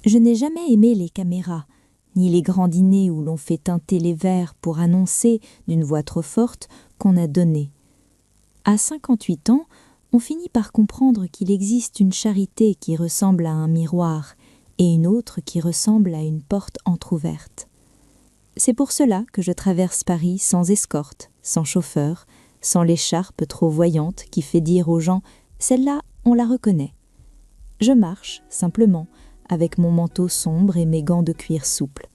Je n'ai jamais aimé les caméras, ni les grands dîners où l'on fait teinter les verres pour annoncer, d'une voix trop forte, qu'on a donné. À 58 ans, on finit par comprendre qu'il existe une charité qui ressemble à un miroir et une autre qui ressemble à une porte entr'ouverte. C'est pour cela que je traverse Paris sans escorte, sans chauffeur, sans l'écharpe trop voyante qui fait dire aux gens « celle-là, on la reconnaît ». Je marche, simplement, avec mon manteau sombre et mes gants de cuir souple.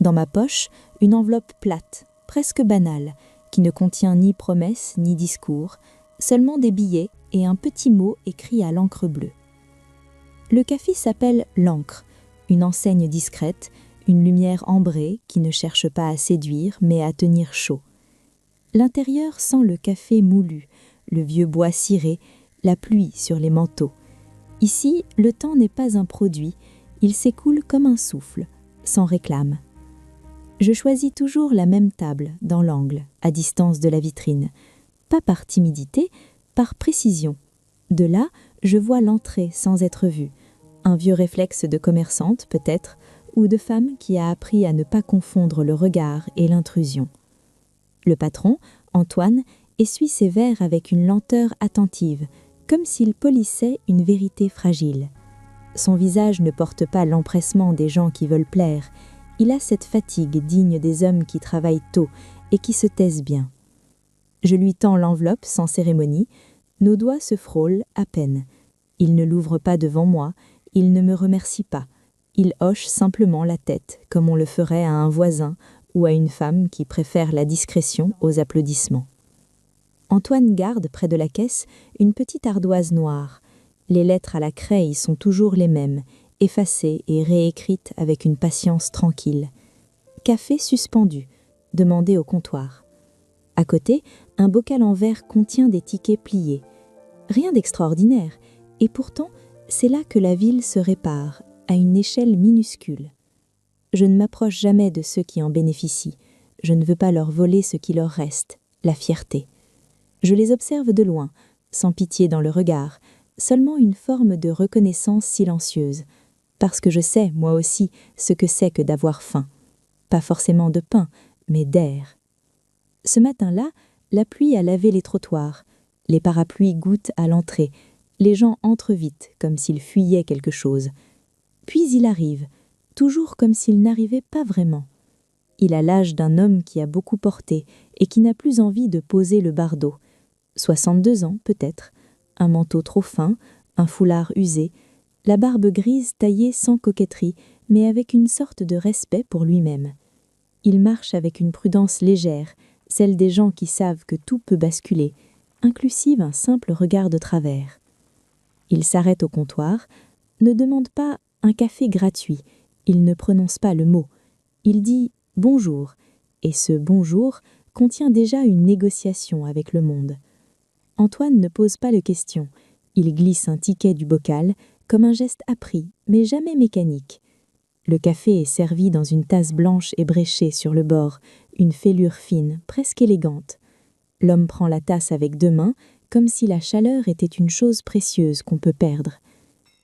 Dans ma poche, une enveloppe plate, presque banale, qui ne contient ni promesses ni discours, seulement des billets et un petit mot écrit à l'encre bleue. Le café s'appelle l'Ancre, une enseigne discrète, une lumière ambrée qui ne cherche pas à séduire mais à tenir chaud. L'intérieur sent le café moulu, le vieux bois ciré, la pluie sur les manteaux. Ici, le temps n'est pas un produit, il s'écoule comme un souffle, sans réclame. Je choisis toujours la même table, dans l'angle, à distance de la vitrine. Pas par timidité, par précision. De là, je vois l'entrée sans être vue. Un vieux réflexe de commerçante, peut-être, ou de femme qui a appris à ne pas confondre le regard et l'intrusion. Le patron, Antoine, essuie ses verres avec une lenteur attentive, comme s'il polissait une vérité fragile. Son visage ne porte pas l'empressement des gens qui veulent plaire. Il a cette fatigue digne des hommes qui travaillent tôt et qui se taisent bien. Je lui tends l'enveloppe sans cérémonie. Nos doigts se frôlent à peine. Il ne l'ouvre pas devant moi, il ne me remercie pas. Il hoche simplement la tête, comme on le ferait à un voisin ou à une femme qui préfère la discrétion aux applaudissements. Antoine garde près de la caisse une petite ardoise noire. Les lettres à la craie y sont toujours les mêmes, effacées et réécrites avec une patience tranquille. Café suspendu, demandé au comptoir. À côté, un bocal en verre contient des tickets pliés. Rien d'extraordinaire, et pourtant, c'est là que la ville se répare, à une échelle minuscule. Je ne m'approche jamais de ceux qui en bénéficient. Je ne veux pas leur voler ce qui leur reste, la fierté. Je les observe de loin, sans pitié dans le regard, seulement une forme de reconnaissance silencieuse, parce que je sais, moi aussi, ce que c'est que d'avoir faim. Pas forcément de pain, mais d'air. Ce matin-là, la pluie a lavé les trottoirs. Les parapluies goûtent à l'entrée. Les gens entrent vite, comme s'ils fuyaient quelque chose. Puis il arrive, toujours comme s'il n'arrivait pas vraiment. Il a l'âge d'un homme qui a beaucoup porté et qui n'a plus envie de poser le bardeau. 62 ans, peut-être, un manteau trop fin, un foulard usé, la barbe grise taillée sans coquetterie, mais avec une sorte de respect pour lui-même. Il marche avec une prudence légère, celle des gens qui savent que tout peut basculer, inclusive un simple regard de travers. Il s'arrête au comptoir, ne demande pas un café gratuit, il ne prononce pas le mot, il dit « bonjour », et ce « bonjour » contient déjà une négociation avec le monde. Antoine ne pose pas de questions, il glisse un ticket du bocal, comme un geste appris, mais jamais mécanique. Le café est servi dans une tasse blanche ébréchée sur le bord, une fêlure fine, presque élégante. L'homme prend la tasse avec 2 mains, comme si la chaleur était une chose précieuse qu'on peut perdre.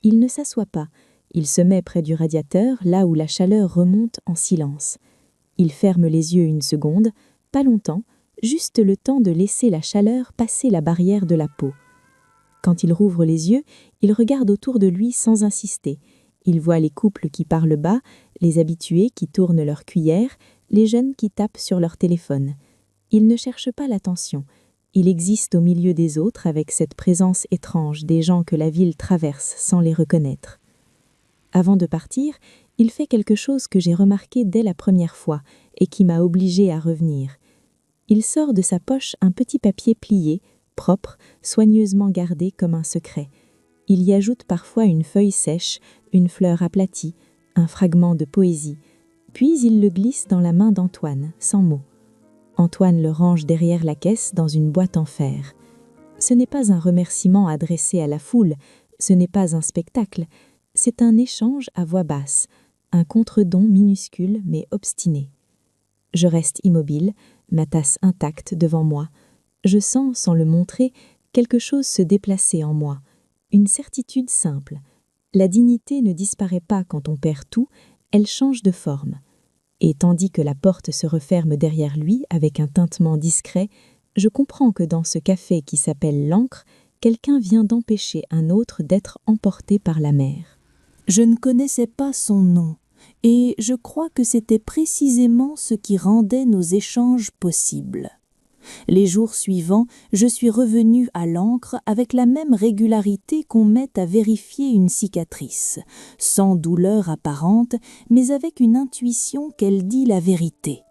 Il ne s'assoit pas, il se met près du radiateur, là où la chaleur remonte en silence. Il ferme les yeux une seconde, pas longtemps, juste le temps de laisser la chaleur passer la barrière de la peau. Quand il rouvre les yeux, il regarde autour de lui sans insister. Il voit les couples qui parlent bas, les habitués qui tournent leur cuillère, les jeunes qui tapent sur leur téléphone. Il ne cherche pas l'attention. Il existe au milieu des autres avec cette présence étrange des gens que la ville traverse sans les reconnaître. Avant de partir, il fait quelque chose que j'ai remarqué dès la première fois et qui m'a obligée à revenir. Il sort de sa poche un petit papier plié, propre, soigneusement gardé comme un secret. Il y ajoute parfois une feuille sèche, une fleur aplatie, un fragment de poésie. Puis il le glisse dans la main d'Antoine, sans mot. Antoine le range derrière la caisse dans une boîte en fer. Ce n'est pas un remerciement adressé à la foule, ce n'est pas un spectacle, c'est un échange à voix basse, un contre-don minuscule mais obstiné. Je reste immobile, ma tasse intacte devant moi. Je sens, sans le montrer, quelque chose se déplacer en moi, une certitude simple. La dignité ne disparaît pas quand on perd tout, elle change de forme. Et tandis que la porte se referme derrière lui avec un tintement discret, je comprends que dans ce café qui s'appelle l'Ancre, quelqu'un vient d'empêcher un autre d'être emporté par la mer. Je ne connaissais pas son nom, et je crois que c'était précisément ce qui rendait nos échanges possibles. Les jours suivants, je suis revenue à l'Ancre avec la même régularité qu'on met à vérifier une cicatrice, sans douleur apparente, mais avec une intuition qu'elle dit la vérité.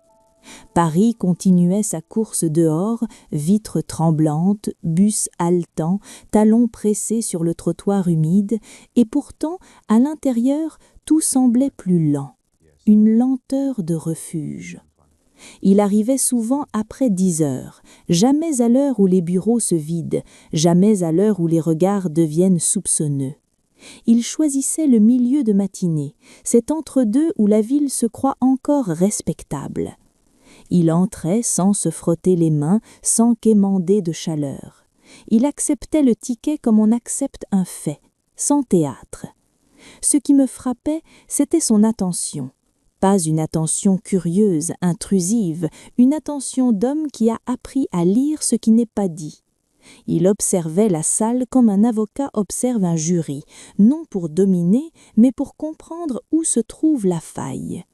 Paris continuait sa course dehors, vitres tremblantes, bus haletant, talons pressés sur le trottoir humide, et pourtant, à l'intérieur, tout semblait plus lent, une lenteur de refuge. Il arrivait souvent après 10 heures, jamais à l'heure où les bureaux se vident, jamais à l'heure où les regards deviennent soupçonneux. Il choisissait le milieu de matinée, cet entre-deux où la ville se croit encore respectable. Il entrait sans se frotter les mains, sans quémander de chaleur. Il acceptait le ticket comme on accepte un fait, sans théâtre. Ce qui me frappait, c'était son attention. Pas une attention curieuse, intrusive, une attention d'homme qui a appris à lire ce qui n'est pas dit. Il observait la salle comme un avocat observe un jury, non pour dominer, mais pour comprendre où se trouve la faille.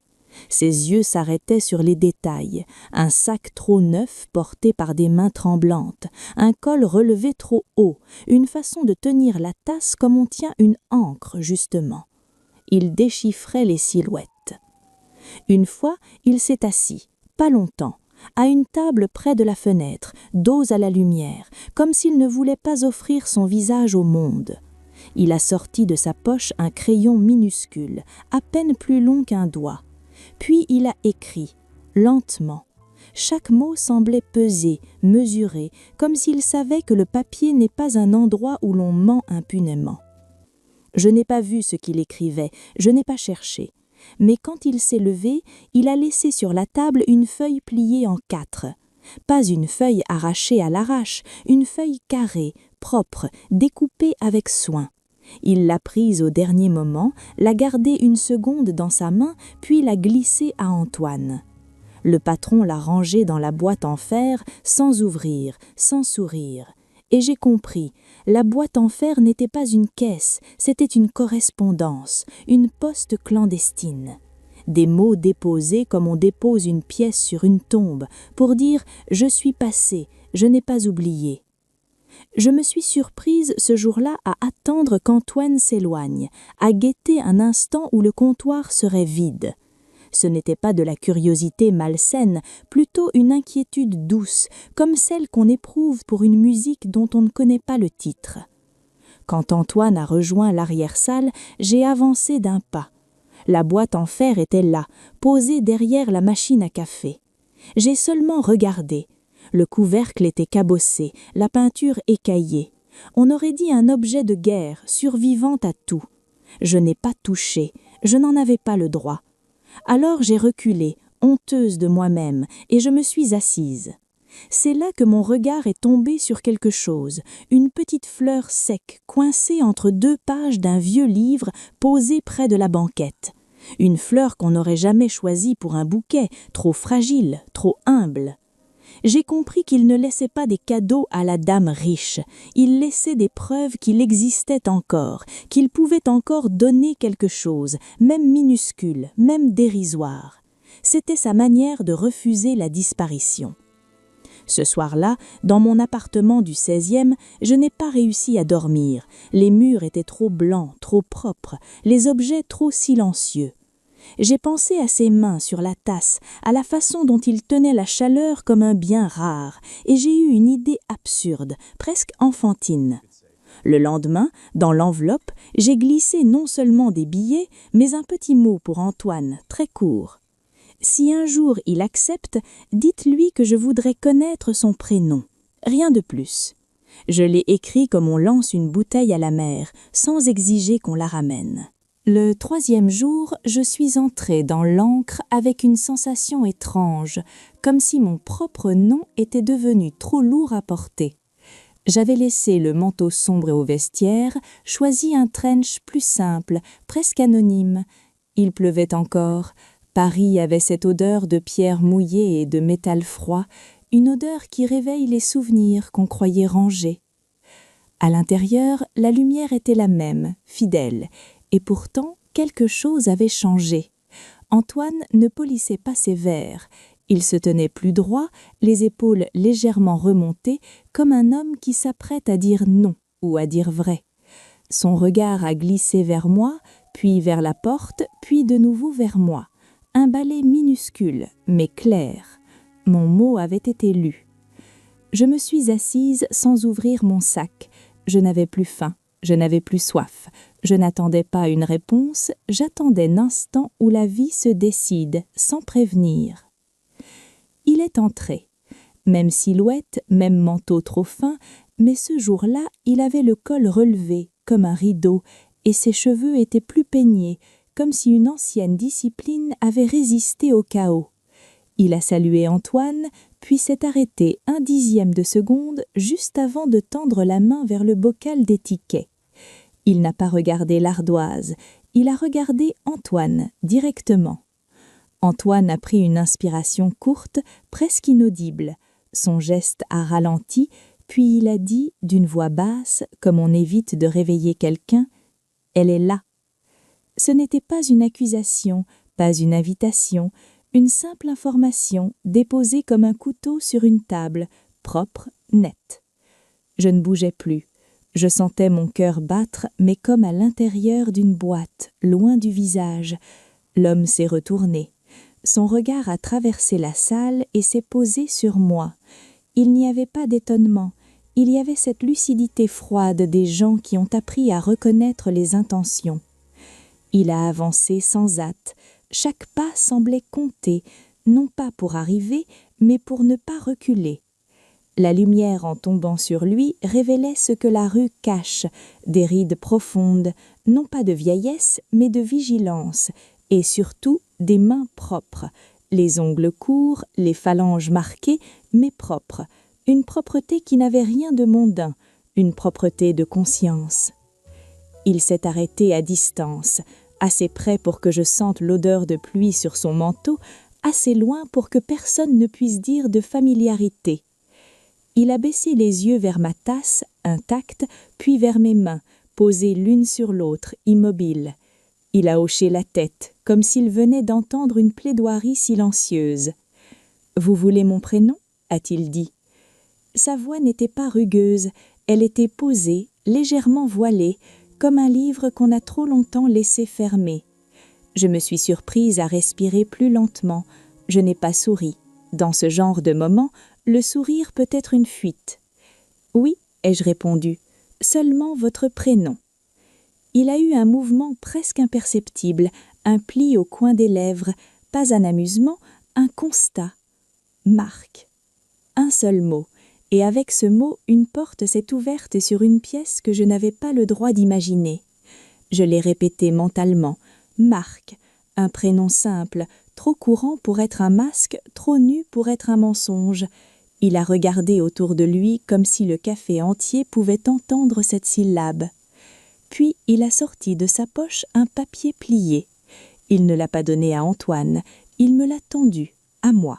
Ses yeux s'arrêtaient sur les détails, un sac trop neuf porté par des mains tremblantes, un col relevé trop haut, une façon de tenir la tasse comme on tient une ancre, justement. Il déchiffrait les silhouettes. Une fois, il s'est assis, pas longtemps, à une table près de la fenêtre, dos à la lumière, comme s'il ne voulait pas offrir son visage au monde. Il a sorti de sa poche un crayon minuscule, à peine plus long qu'un doigt. Puis il a écrit, lentement. Chaque mot semblait pesé, mesuré, comme s'il savait que le papier n'est pas un endroit où l'on ment impunément. Je n'ai pas vu ce qu'il écrivait, je n'ai pas cherché. Mais quand il s'est levé, il a laissé sur la table une feuille pliée en 4. Pas une feuille arrachée à l'arrache, une feuille carrée, propre, découpée avec soin. Il l'a prise au dernier moment, l'a gardée une seconde dans sa main, puis l'a glissée à Antoine. Le patron l'a rangée dans la boîte en fer, sans ouvrir, sans sourire. Et j'ai compris, la boîte en fer n'était pas une caisse, c'était une correspondance, une poste clandestine. Des mots déposés comme on dépose une pièce sur une tombe, pour dire « je suis passé, je n'ai pas oublié ». Je me suis surprise ce jour-là à attendre qu'Antoine s'éloigne, à guetter un instant où le comptoir serait vide. Ce n'était pas de la curiosité malsaine, plutôt une inquiétude douce, comme celle qu'on éprouve pour une musique dont on ne connaît pas le titre. Quand Antoine a rejoint l'arrière-salle, j'ai avancé d'un pas. La boîte en fer était là, posée derrière la machine à café. J'ai seulement regardé. Le couvercle était cabossé, la peinture écaillée. On aurait dit un objet de guerre, survivant à tout. Je n'ai pas touché, je n'en avais pas le droit. Alors j'ai reculé, honteuse de moi-même, et je me suis assise. C'est là que mon regard est tombé sur quelque chose, une petite fleur sec, coincée entre 2 pages d'un vieux livre posé près de la banquette. Une fleur qu'on n'aurait jamais choisie pour un bouquet, trop fragile, trop humble. J'ai compris qu'il ne laissait pas des cadeaux à la dame riche, il laissait des preuves qu'il existait encore, qu'il pouvait encore donner quelque chose, même minuscule, même dérisoire. C'était sa manière de refuser la disparition. Ce soir-là, dans mon appartement du 16e, je n'ai pas réussi à dormir. Les murs étaient trop blancs, trop propres, les objets trop silencieux. J'ai pensé à ses mains sur la tasse, à la façon dont il tenait la chaleur comme un bien rare, et j'ai eu une idée absurde, presque enfantine. Le lendemain, dans l'enveloppe, j'ai glissé non seulement des billets, mais un petit mot pour Antoine, très court. Si un jour il accepte, dites-lui que je voudrais connaître son prénom. Rien de plus. Je l'ai écrit comme on lance une bouteille à la mer, sans exiger qu'on la ramène. Le 3e jour, je suis entrée dans l'Ancre avec une sensation étrange, comme si mon propre nom était devenu trop lourd à porter. J'avais laissé le manteau sombre au vestiaire, choisi un trench plus simple, presque anonyme. Il pleuvait encore. Paris avait cette odeur de pierre mouillée et de métal froid, une odeur qui réveille les souvenirs qu'on croyait rangés. À l'intérieur, la lumière était la même, fidèle, et pourtant quelque chose avait changé. Antoine ne polissait pas ses verres. Il se tenait plus droit, les épaules légèrement remontées, comme un homme qui s'apprête à dire non ou à dire vrai. Son regard a glissé vers moi, puis vers la porte, puis de nouveau vers moi. Un balai minuscule, mais clair. Mon mot avait été lu. Je me suis assise sans ouvrir mon sac. Je n'avais plus faim, je n'avais plus soif. Je n'attendais pas une réponse, j'attendais l'instant où la vie se décide, sans prévenir. Il est entré. Même silhouette, même manteau trop fin, mais ce jour-là, il avait le col relevé, comme un rideau, et ses cheveux étaient plus peignés, comme si une ancienne discipline avait résisté au chaos. Il a salué Antoine, puis s'est arrêté 1/10 de seconde juste avant de tendre la main vers le bocal des tickets. Il n'a pas regardé l'ardoise, il a regardé Antoine directement. Antoine a pris une inspiration courte, presque inaudible. Son geste a ralenti, puis il a dit d'une voix basse, comme on évite de réveiller quelqu'un, « Elle est là ». Ce n'était pas une accusation, pas une invitation, une simple information déposée comme un couteau sur une table, propre, nette. Je ne bougeais plus. Je sentais mon cœur battre, mais comme à l'intérieur d'une boîte, loin du visage. L'homme s'est retourné. Son regard a traversé la salle et s'est posé sur moi. Il n'y avait pas d'étonnement. Il y avait cette lucidité froide des gens qui ont appris à reconnaître les intentions. Il a avancé sans hâte. Chaque pas semblait compter, non pas pour arriver, mais pour ne pas reculer. La lumière en tombant sur lui révélait ce que la rue cache, des rides profondes, non pas de vieillesse, mais de vigilance, et surtout des mains propres, les ongles courts, les phalanges marquées, mais propres, une propreté qui n'avait rien de mondain, une propreté de conscience. Il s'est arrêté à distance, assez près pour que je sente l'odeur de pluie sur son manteau, assez loin pour que personne ne puisse dire de familiarité. Il a baissé les yeux vers ma tasse, intacte, puis vers mes mains, posées l'une sur l'autre, immobiles. Il a hoché la tête, comme s'il venait d'entendre une plaidoirie silencieuse. « Vous voulez mon prénom ?» a-t-il dit. Sa voix n'était pas rugueuse, elle était posée, légèrement voilée, comme un livre qu'on a trop longtemps laissé fermé. Je me suis surprise à respirer plus lentement. Je n'ai pas souri. Dans ce genre de moment, le sourire peut être une fuite. « Oui, » ai-je répondu, « seulement votre prénom. » Il a eu un mouvement presque imperceptible, un pli au coin des lèvres, pas un amusement, un constat. Marc. Un seul mot. Et avec ce mot, une porte s'est ouverte sur une pièce que je n'avais pas le droit d'imaginer. Je l'ai répété mentalement. Marc, un prénom simple, trop courant pour être un masque, trop nu pour être un mensonge. Il a regardé autour de lui comme si le café entier pouvait entendre cette syllabe. Puis il a sorti de sa poche un papier plié. Il ne l'a pas donné à Antoine, il me l'a tendu, à moi.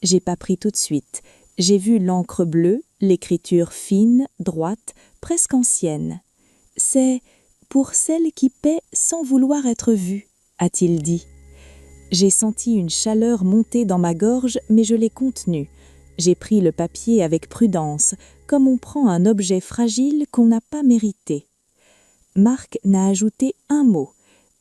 J'ai pas pris tout de suite. J'ai vu l'encre bleue, l'écriture fine, droite, presque ancienne. « C'est pour celle qui paie sans vouloir être vue », a-t-il dit. J'ai senti une chaleur monter dans ma gorge, mais je l'ai contenue. J'ai pris le papier avec prudence, comme on prend un objet fragile qu'on n'a pas mérité. Marc n'a ajouté un mot.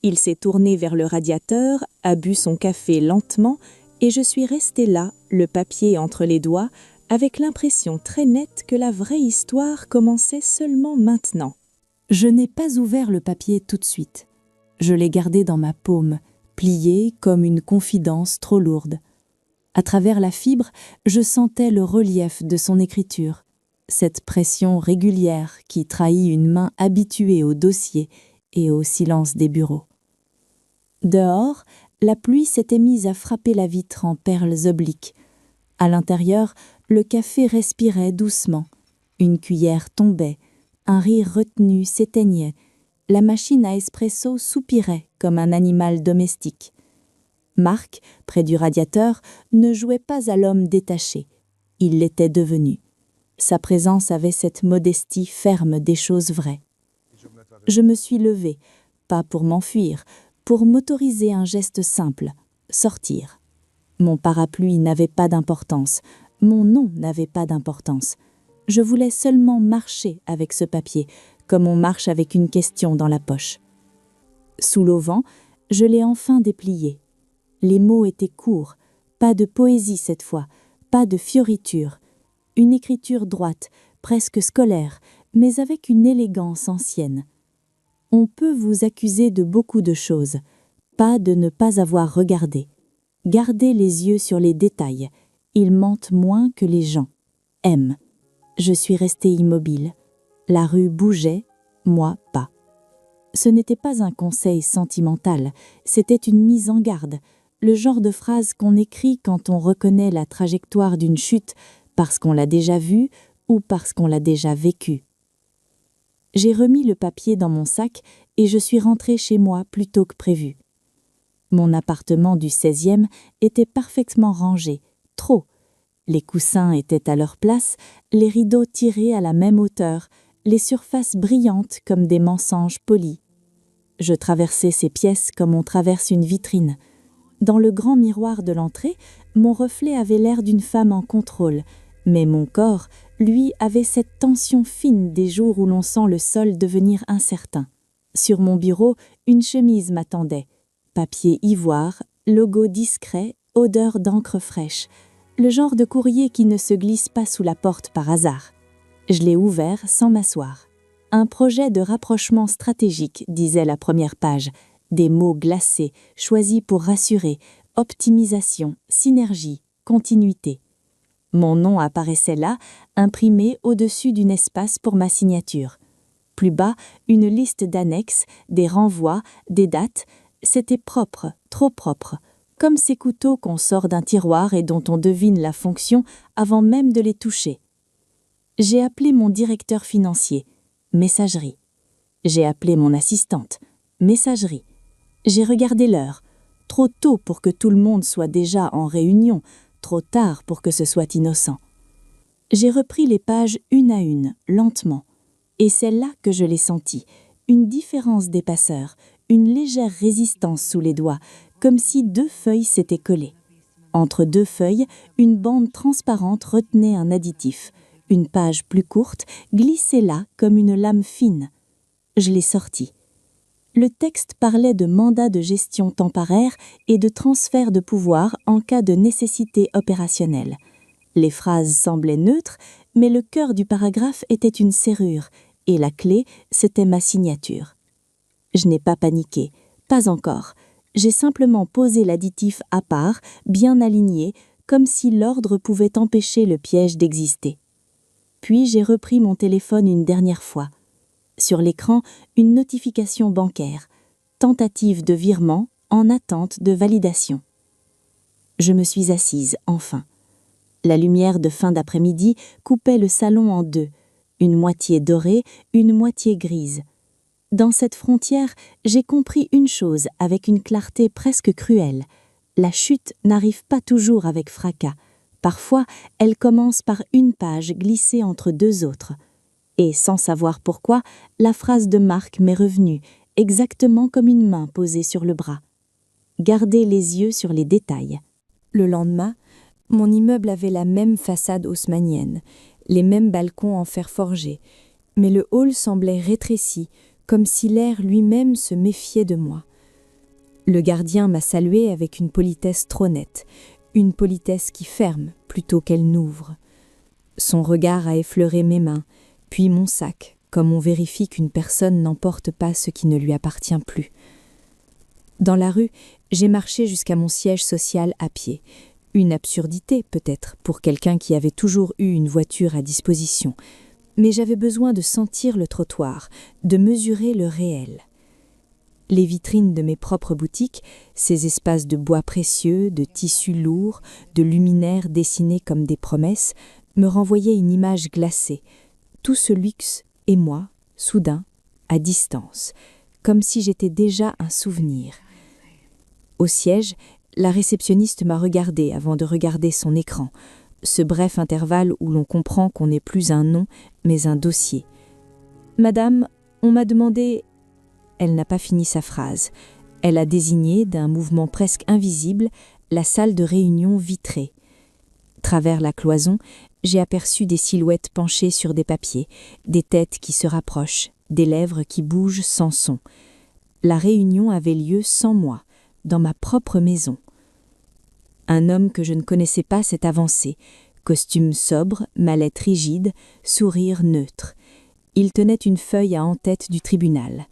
Il s'est tourné vers le radiateur, a bu son café lentement, et je suis restée là, le papier entre les doigts, avec l'impression très nette que la vraie histoire commençait seulement maintenant. Je n'ai pas ouvert le papier tout de suite. Je l'ai gardé dans ma paume, plié comme une confidence trop lourde. À travers la fibre, je sentais le relief de son écriture, cette pression régulière qui trahit une main habituée au dossier et au silence des bureaux. Dehors, la pluie s'était mise à frapper la vitre en perles obliques. À l'intérieur, le café respirait doucement. Une cuillère tombait, un rire retenu s'éteignait, la machine à espresso soupirait comme un animal domestique. Marc, près du radiateur, ne jouait pas à l'homme détaché. Il l'était devenu. Sa présence avait cette modestie ferme des choses vraies. Je me suis levée, pas pour m'enfuir, pour m'autoriser un geste simple, sortir. Mon parapluie n'avait pas d'importance, mon nom n'avait pas d'importance. Je voulais seulement marcher avec ce papier, comme on marche avec une question dans la poche. Sous l'auvent, je l'ai enfin déplié. Les mots étaient courts, pas de poésie cette fois, pas de fioriture. Une écriture droite, presque scolaire, mais avec une élégance ancienne. On peut vous accuser de beaucoup de choses, pas de ne pas avoir regardé. Gardez les yeux sur les détails, ils mentent moins que les gens. M. Je suis restée immobile. La rue bougeait, moi pas. Ce n'était pas un conseil sentimental, c'était une mise en garde, le genre de phrase qu'on écrit quand on reconnaît la trajectoire d'une chute parce qu'on l'a déjà vue ou parce qu'on l'a déjà vécue. J'ai remis le papier dans mon sac et je suis rentrée chez moi plus tôt que prévu. Mon appartement du 16e était parfaitement rangé, trop. Les coussins étaient à leur place, les rideaux tirés à la même hauteur, les surfaces brillantes comme des mensonges polis. Je traversais ces pièces comme on traverse une vitrine. Dans le grand miroir de l'entrée, mon reflet avait l'air d'une femme en contrôle, mais mon corps, lui, avait cette tension fine des jours où l'on sent le sol devenir incertain. Sur mon bureau, une chemise m'attendait. Papier ivoire, logo discret, odeur d'encre fraîche. Le genre de courrier qui ne se glisse pas sous la porte par hasard. Je l'ai ouvert sans m'asseoir. Un projet de rapprochement stratégique, disait la première page. Des mots glacés, choisis pour rassurer, optimisation, synergie, continuité. Mon nom apparaissait là, imprimé au-dessus d'un espace pour ma signature. Plus bas, une liste d'annexes, des renvois, des dates. C'était propre, trop propre, comme ces couteaux qu'on sort d'un tiroir et dont on devine la fonction avant même de les toucher. J'ai appelé mon directeur financier, messagerie. J'ai appelé mon assistante, messagerie. J'ai regardé l'heure, trop tôt pour que tout le monde soit déjà en réunion, trop tard pour que ce soit innocent. J'ai repris les pages une à une, lentement, et c'est là que je l'ai senti, une différence d'épaisseur, une légère résistance sous les doigts, comme si deux feuilles s'étaient collées. Entre deux feuilles, une bande transparente retenait un additif. Une page plus courte glissait là comme une lame fine. Je l'ai sorti. Le texte parlait de mandat de gestion temporaire et de transfert de pouvoir en cas de nécessité opérationnelle. Les phrases semblaient neutres, mais le cœur du paragraphe était une serrure, et la clé, c'était ma signature. Je n'ai pas paniqué, pas encore. J'ai simplement posé l'additif à part, bien aligné, comme si l'ordre pouvait empêcher le piège d'exister. Puis j'ai repris mon téléphone une dernière fois. Sur l'écran, une notification bancaire. Tentative de virement en attente de validation. Je me suis assise, enfin. La lumière de fin d'après-midi coupait le salon en deux, une moitié dorée, une moitié grise. Dans cette frontière, j'ai compris une chose avec une clarté presque cruelle. La chute n'arrive pas toujours avec fracas. Parfois, elle commence par une page glissée entre deux autres. Et sans savoir pourquoi, la phrase de Marc m'est revenue, exactement comme une main posée sur le bras. Gardez les yeux sur les détails. Le lendemain, mon immeuble avait la même façade haussmannienne, les mêmes balcons en fer forgé, mais le hall semblait rétréci, comme si l'air lui-même se méfiait de moi. Le gardien m'a salué avec une politesse trop nette, une politesse qui ferme plutôt qu'elle n'ouvre. Son regard a effleuré mes mains, puis mon sac, comme on vérifie qu'une personne n'emporte pas ce qui ne lui appartient plus. Dans la rue, j'ai marché jusqu'à mon siège social à pied. Une absurdité, peut-être, pour quelqu'un qui avait toujours eu une voiture à disposition. Mais j'avais besoin de sentir le trottoir, de mesurer le réel. Les vitrines de mes propres boutiques, ces espaces de bois précieux, de tissus lourds, de luminaires dessinés comme des promesses, me renvoyaient une image glacée, tout ce luxe et moi, soudain, à distance, comme si j'étais déjà un souvenir. Au siège, la réceptionniste m'a regardé avant de regarder son écran, ce bref intervalle où l'on comprend qu'on n'est plus un nom, mais un dossier. « Madame, on m'a demandé… » Elle n'a pas fini sa phrase. Elle a désigné, d'un mouvement presque invisible, la salle de réunion vitrée. Travers la cloison, j'ai aperçu des silhouettes penchées sur des papiers, des têtes qui se rapprochent, des lèvres qui bougent sans son. La réunion avait lieu sans moi, dans ma propre maison. Un homme que je ne connaissais pas s'est avancé, costume sobre, mallette rigide, sourire neutre. Il tenait une feuille à en-tête du tribunal.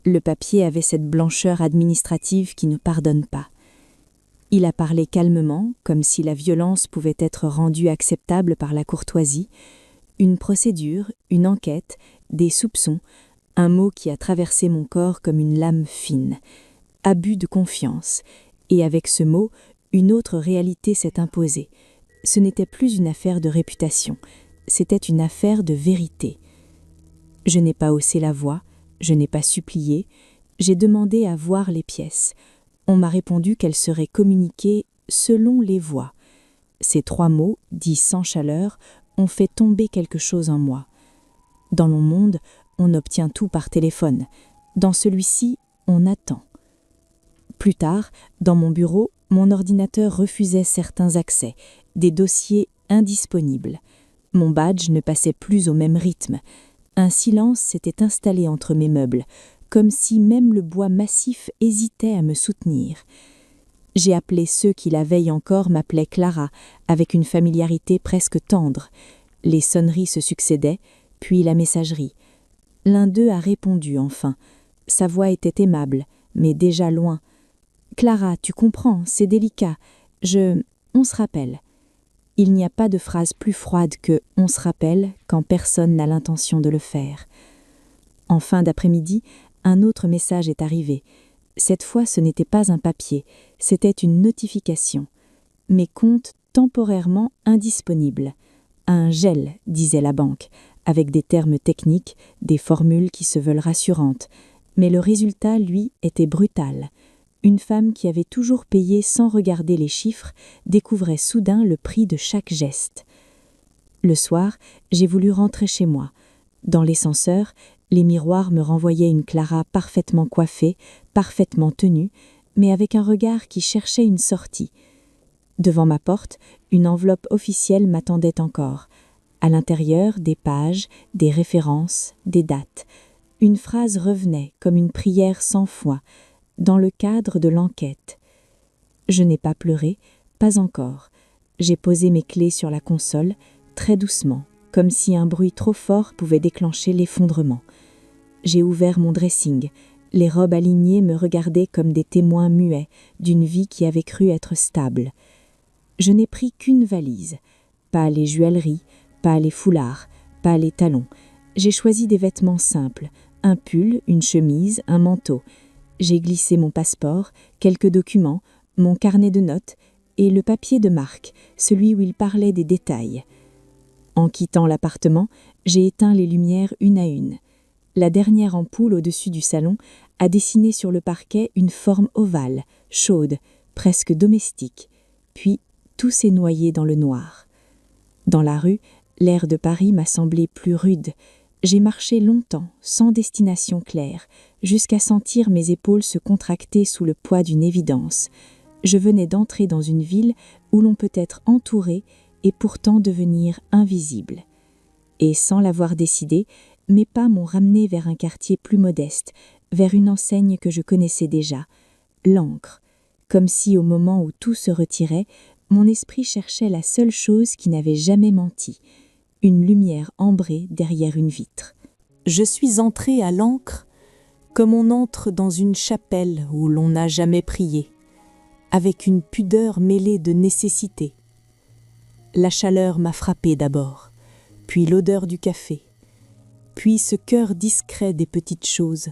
Le papier avait cette blancheur administrative qui ne pardonne pas. Il a parlé calmement, comme si la violence pouvait être rendue acceptable par la courtoisie. Une procédure, une enquête, des soupçons, un mot qui a traversé mon corps comme une lame fine. Abus de confiance. Et avec ce mot, une autre réalité s'est imposée. Ce n'était plus une affaire de réputation, c'était une affaire de vérité. Je n'ai pas haussé la voix, je n'ai pas supplié, j'ai demandé à voir les pièces. On m'a répondu qu'elles seraient communiquées selon les voix. Ces 3 mots, dits sans chaleur, ont fait tomber quelque chose en moi. Dans mon monde, on obtient tout par téléphone. Dans celui-ci, on attend. Plus tard, dans mon bureau, mon ordinateur refusait certains accès, des dossiers indisponibles. Mon badge ne passait plus au même rythme. Un silence s'était installé entre mes meubles, comme si même le bois massif hésitait à me soutenir. J'ai appelé ceux qui la veille encore m'appelaient Clara, avec une familiarité presque tendre. Les sonneries se succédaient, puis la messagerie. L'un d'eux a répondu enfin. Sa voix était aimable, mais déjà loin. « Clara, tu comprends, c'est délicat. On se rappelle. » Il n'y a pas de phrase plus froide que « on se rappelle » quand personne n'a l'intention de le faire. En fin d'après-midi, un autre message est arrivé. Cette fois, ce n'était pas un papier, c'était une notification. Mes comptes temporairement indisponibles. Un gel, disait la banque, avec des termes techniques, des formules qui se veulent rassurantes. Mais le résultat, lui, était brutal. Une femme qui avait toujours payé sans regarder les chiffres découvrait soudain le prix de chaque geste. Le soir, j'ai voulu rentrer chez moi. Dans l'ascenseur, les miroirs me renvoyaient une Clara parfaitement coiffée, parfaitement tenue, mais avec un regard qui cherchait une sortie. Devant ma porte, une enveloppe officielle m'attendait encore. À l'intérieur, des pages, des références, des dates. Une phrase revenait comme une prière sans foi, dans le cadre de l'enquête. Je n'ai pas pleuré, pas encore. J'ai posé mes clés sur la console, très doucement, comme si un bruit trop fort pouvait déclencher l'effondrement. J'ai ouvert mon dressing. Les robes alignées me regardaient comme des témoins muets d'une vie qui avait cru être stable. Je n'ai pris qu'une valise. Pas les joailleries, pas les foulards, pas les talons. J'ai choisi des vêtements simples, un pull, une chemise, un manteau. J'ai glissé mon passeport, quelques documents, mon carnet de notes et le papier de Marc, celui où il parlait des détails. En quittant l'appartement, j'ai éteint les lumières une à une. La dernière ampoule au-dessus du salon a dessiné sur le parquet une forme ovale, chaude, presque domestique. Puis tout s'est noyé dans le noir. Dans la rue, l'air de Paris m'a semblé plus rude. J'ai marché longtemps, sans destination claire, jusqu'à sentir mes épaules se contracter sous le poids d'une évidence. Je venais d'entrer dans une ville où l'on peut être entouré et pourtant devenir invisible. Et sans l'avoir décidé, mes pas m'ont ramené vers un quartier plus modeste, vers une enseigne que je connaissais déjà, l'Ancre, comme si au moment où tout se retirait, mon esprit cherchait la seule chose qui n'avait jamais menti, une lumière ambrée derrière une vitre. Je suis entrée à l'Ancre comme on entre dans une chapelle où l'on n'a jamais prié, avec une pudeur mêlée de nécessité. La chaleur m'a frappée d'abord, puis l'odeur du café, puis ce cœur discret des petites choses,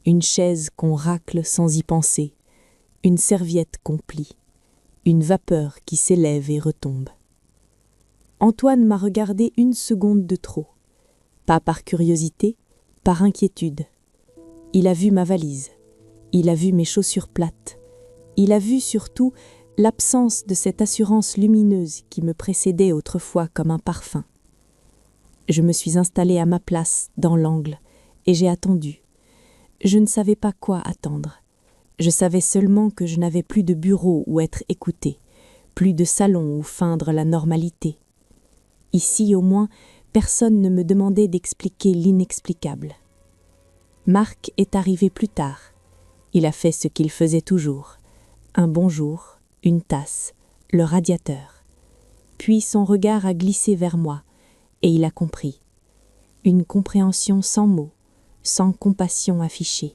une chaise qu'on racle sans y penser, une serviette qu'on plie, une vapeur qui s'élève et retombe. Antoine m'a regardé une seconde de trop. Pas par curiosité, par inquiétude. Il a vu ma valise. Il a vu mes chaussures plates. Il a vu surtout l'absence de cette assurance lumineuse qui me précédait autrefois comme un parfum. Je me suis installée à ma place, dans l'angle, et j'ai attendu. Je ne savais pas quoi attendre. Je savais seulement que je n'avais plus de bureau où être écoutée, plus de salon où feindre la normalité. Ici, au moins, personne ne me demandait d'expliquer l'inexplicable. Marc est arrivé plus tard. Il a fait ce qu'il faisait toujours. Un bonjour, une tasse, le radiateur. Puis son regard a glissé vers moi, et il a compris. Une compréhension sans mots, sans compassion affichée.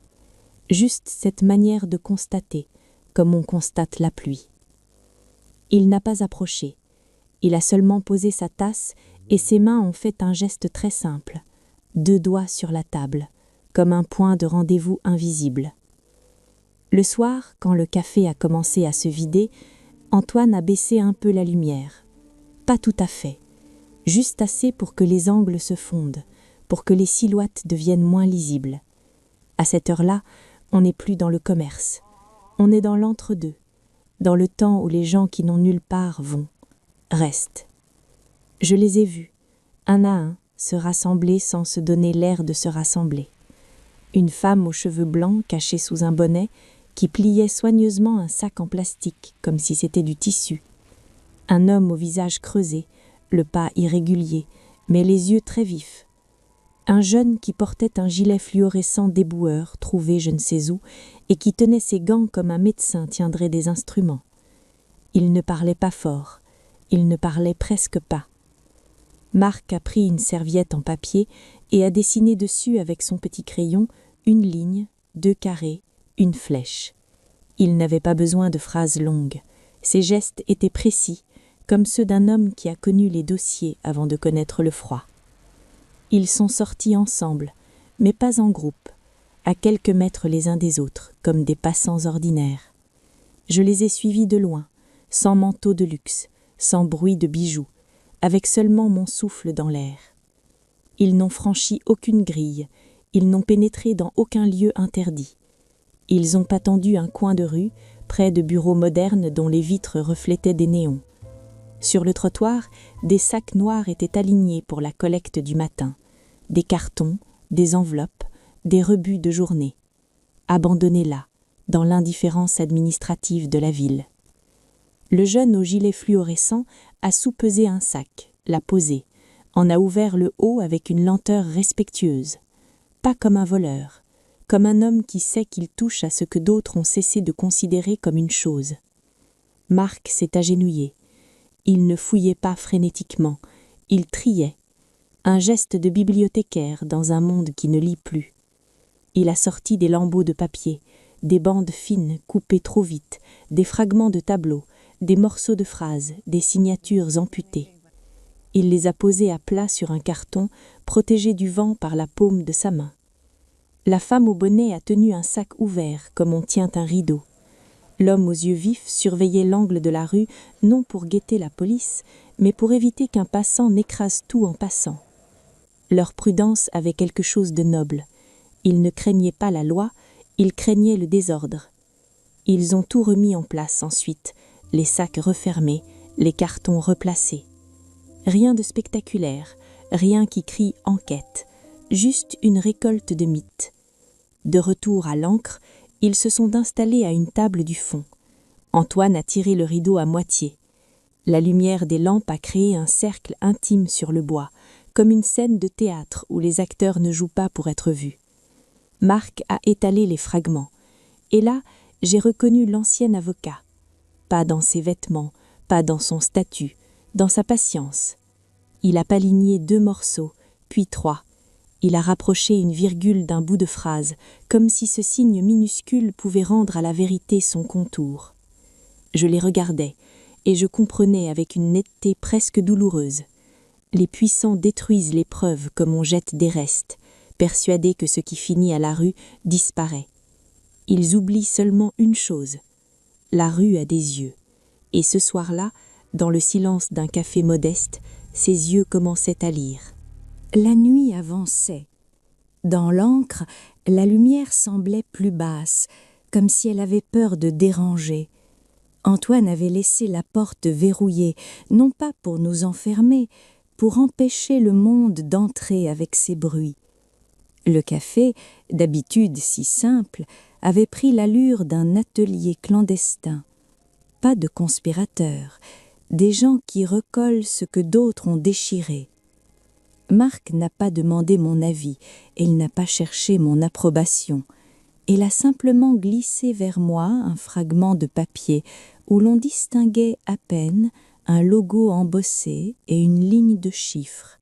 Juste cette manière de constater, comme on constate la pluie. Il n'a pas approché. Il a seulement posé sa tasse et ses mains ont fait un geste très simple. 2 doigts sur la table, comme un point de rendez-vous invisible. Le soir, quand le café a commencé à se vider, Antoine a baissé un peu la lumière. Pas tout à fait, juste assez pour que les angles se fondent, pour que les silhouettes deviennent moins lisibles. À cette heure-là, on n'est plus dans le commerce. On est dans l'entre-deux, dans le temps où les gens qui n'ont nulle part vont, restent. Je les ai vus, un à un, se rassembler sans se donner l'air de se rassembler. Une femme aux cheveux blancs cachée sous un bonnet qui pliait soigneusement un sac en plastique comme si c'était du tissu. Un homme au visage creusé, le pas irrégulier, mais les yeux très vifs. Un jeune qui portait un gilet fluorescent d'éboueur trouvé je ne sais où et qui tenait ses gants comme un médecin tiendrait des instruments. Il ne parlait pas fort, il ne parlait presque pas. Marc a pris une serviette en papier et a dessiné dessus avec son petit crayon une ligne, 2 carrés, une flèche. Il n'avait pas besoin de phrases longues. Ses gestes étaient précis, comme ceux d'un homme qui a connu les dossiers avant de connaître le froid. Ils sont sortis ensemble, mais pas en groupe, à quelques mètres les uns des autres, comme des passants ordinaires. Je les ai suivis de loin, sans manteau de luxe, sans bruit de bijoux, avec seulement mon souffle dans l'air. Ils n'ont franchi aucune grille, ils n'ont pénétré dans aucun lieu interdit. Ils ont attendu un coin de rue, près de bureaux modernes dont les vitres reflétaient des néons. Sur le trottoir, des sacs noirs étaient alignés pour la collecte du matin, des cartons, des enveloppes, des rebuts de journée, abandonnés là, dans l'indifférence administrative de la ville. Le jeune au gilet fluorescent a soupesé un sac, l'a posé, en a ouvert le haut avec une lenteur respectueuse, pas comme un voleur, comme un homme qui sait qu'il touche à ce que d'autres ont cessé de considérer comme une chose. Marc s'est agenouillé. Il ne fouillait pas frénétiquement, il triait. Un geste de bibliothécaire dans un monde qui ne lit plus. Il a sorti des lambeaux de papier, des bandes fines coupées trop vite, des fragments de tableaux, des morceaux de phrases, des signatures amputées. Il les a posés à plat sur un carton, protégé du vent par la paume de sa main. La femme au bonnet a tenu un sac ouvert, comme on tient un rideau. L'homme aux yeux vifs surveillait l'angle de la rue, non pour guetter la police, mais pour éviter qu'un passant n'écrase tout en passant. Leur prudence avait quelque chose de noble. Ils ne craignaient pas la loi, ils craignaient le désordre. Ils ont tout remis en place ensuite, les sacs refermés, les cartons replacés. Rien de spectaculaire, rien qui crie enquête, juste une récolte de mythes. De retour à l'encre, ils se sont installés à une table du fond. Antoine a tiré le rideau à moitié. La lumière des lampes a créé un cercle intime sur le bois, comme une scène de théâtre où les acteurs ne jouent pas pour être vus. Marc a étalé les fragments. Et là, j'ai reconnu l'ancien avocat. Pas dans ses vêtements, pas dans son statut, dans sa patience. Il a paligné 2 morceaux, puis 3. Il a rapproché une virgule d'un bout de phrase, comme si ce signe minuscule pouvait rendre à la vérité son contour. Je les regardais, et je comprenais avec une netteté presque douloureuse. Les puissants détruisent les preuves comme on jette des restes, persuadés que ce qui finit à la rue disparaît. Ils oublient seulement une chose. La rue a des yeux. Et ce soir-là, dans le silence d'un café modeste, ses yeux commençaient à lire. La nuit avançait. Dans l'encre, la lumière semblait plus basse, comme si elle avait peur de déranger. Antoine avait laissé la porte verrouillée, non pas pour nous enfermer, pour empêcher le monde d'entrer avec ses bruits. Le café, d'habitude si simple, avait pris l'allure d'un atelier clandestin. Pas de conspirateurs, des gens qui recollent ce que d'autres ont déchiré. Marc n'a pas demandé mon avis, et il n'a pas cherché mon approbation. Il a simplement glissé vers moi un fragment de papier où l'on distinguait à peine un logo embossé et une ligne de chiffres.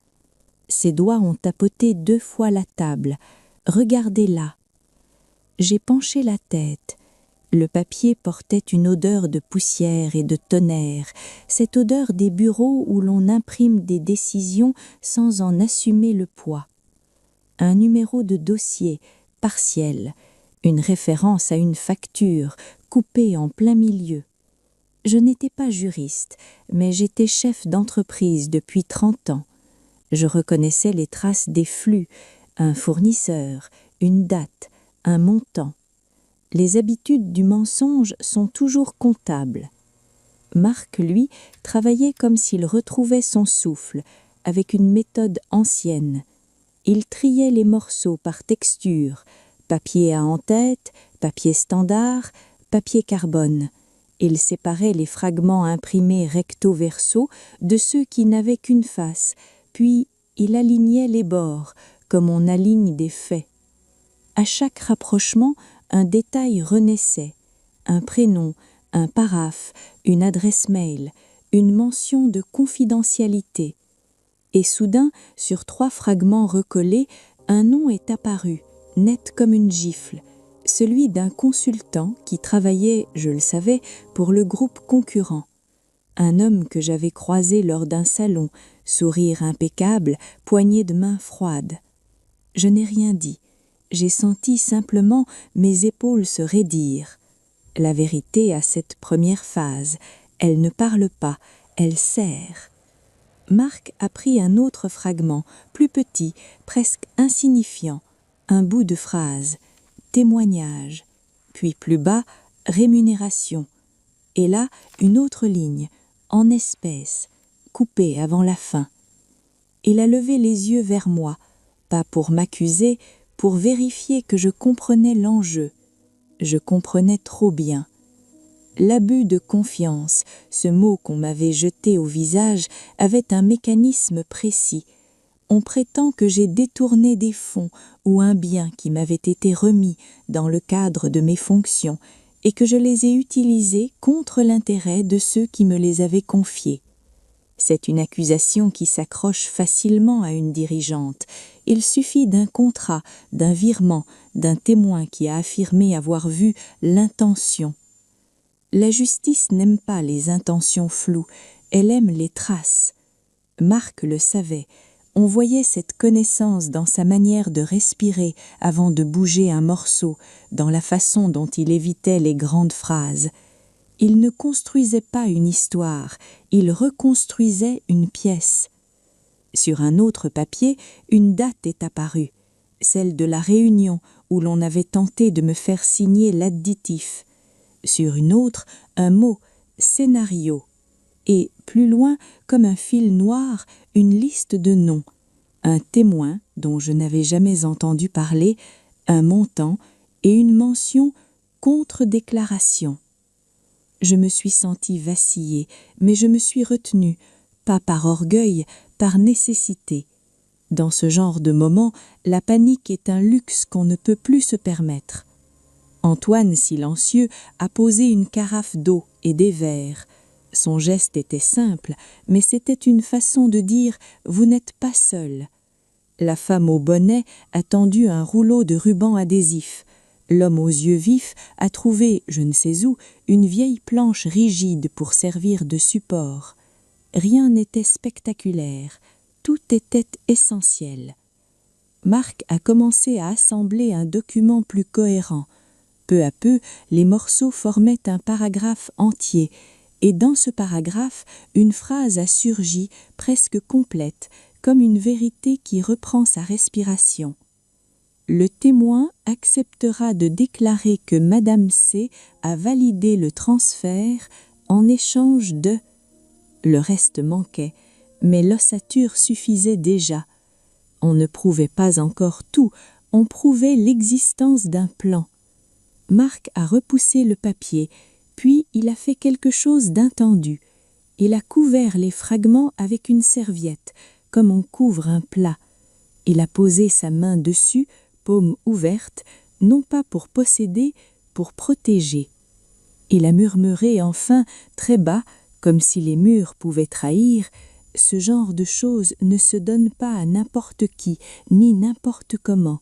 Ses doigts ont tapoté 2 fois la table. « Regardez-la ». J'ai penché la tête. Le papier portait une odeur de poussière et de tonnerre, cette odeur des bureaux où l'on imprime des décisions sans en assumer le poids. Un numéro de dossier, partiel, une référence à une facture, coupée en plein milieu. Je n'étais pas juriste, mais j'étais chef d'entreprise depuis 30 ans. Je reconnaissais les traces des flux, un fournisseur, une date, un montant. Les habitudes du mensonge sont toujours comptables. Marc, lui, travaillait comme s'il retrouvait son souffle, avec une méthode ancienne. Il triait les morceaux par texture, papier à en-tête, papier standard, papier carbone. Il séparait les fragments imprimés recto-verso de ceux qui n'avaient qu'une face, puis il alignait les bords, comme on aligne des faits. À chaque rapprochement, un détail renaissait, un prénom, un paraphe, une adresse mail, une mention de confidentialité. Et soudain, sur 3 fragments recollés, un nom est apparu, net comme une gifle, celui d'un consultant qui travaillait, je le savais, pour le groupe concurrent. Un homme que j'avais croisé lors d'un salon, sourire impeccable, poignée de main froide. Je n'ai rien dit. J'ai senti simplement mes épaules se raidir. La vérité a cette première phase. Elle ne parle pas, elle serre. Marc a pris un autre fragment, plus petit, presque insignifiant, un bout de phrase, témoignage, puis plus bas, rémunération, et là une autre ligne, en espèces, coupée avant la fin. Il a levé les yeux vers moi, pas pour m'accuser, pour vérifier que je comprenais l'enjeu. Je comprenais trop bien. L'abus de confiance, ce mot qu'on m'avait jeté au visage, avait un mécanisme précis. On prétend que j'ai détourné des fonds ou un bien qui m'avait été remis dans le cadre de mes fonctions et que je les ai utilisés contre l'intérêt de ceux qui me les avaient confiés. C'est une accusation qui s'accroche facilement à une dirigeante. Il suffit d'un contrat, d'un virement, d'un témoin qui a affirmé avoir vu l'intention. La justice n'aime pas les intentions floues, elle aime les traces. Marc le savait. On voyait cette connaissance dans sa manière de respirer avant de bouger un morceau, dans la façon dont il évitait les grandes phrases. Il ne construisait pas une histoire, il reconstruisait une pièce. Sur un autre papier, une date est apparue, celle de la réunion où l'on avait tenté de me faire signer l'additif. Sur une autre, un mot, scénario. Et, plus loin, comme un fil noir, une liste de noms. Un témoin dont je n'avais jamais entendu parler, un montant et une mention contre-déclaration. Je me suis sentie vaciller, mais je me suis retenue, pas par orgueil, par nécessité. Dans ce genre de moment, la panique est un luxe qu'on ne peut plus se permettre. Antoine, silencieux, a posé une carafe d'eau et des verres. Son geste était simple, mais c'était une façon de dire « vous n'êtes pas seul ». La femme au bonnet a tendu un rouleau de ruban adhésif. L'homme aux yeux vifs a trouvé, je ne sais où, une vieille planche rigide pour servir de support. Rien n'était spectaculaire, tout était essentiel. Marc a commencé à assembler un document plus cohérent. Peu à peu, les morceaux formaient un paragraphe entier, et dans ce paragraphe, une phrase a surgi, presque complète, comme une vérité qui reprend sa respiration. Le témoin acceptera de déclarer que Madame C a validé le transfert en échange de... Le reste manquait, mais l'ossature suffisait déjà. On ne prouvait pas encore tout, on prouvait l'existence d'un plan. Marc a repoussé le papier, puis il a fait quelque chose d'intendu. Il a couvert les fragments avec une serviette, comme on couvre un plat. Il a posé sa main dessus, paume ouverte, non pas pour posséder, pour protéger. Il a murmuré enfin, très bas, comme si les murs pouvaient trahir, « Ce genre de choses ne se donne pas à n'importe qui, ni n'importe comment. »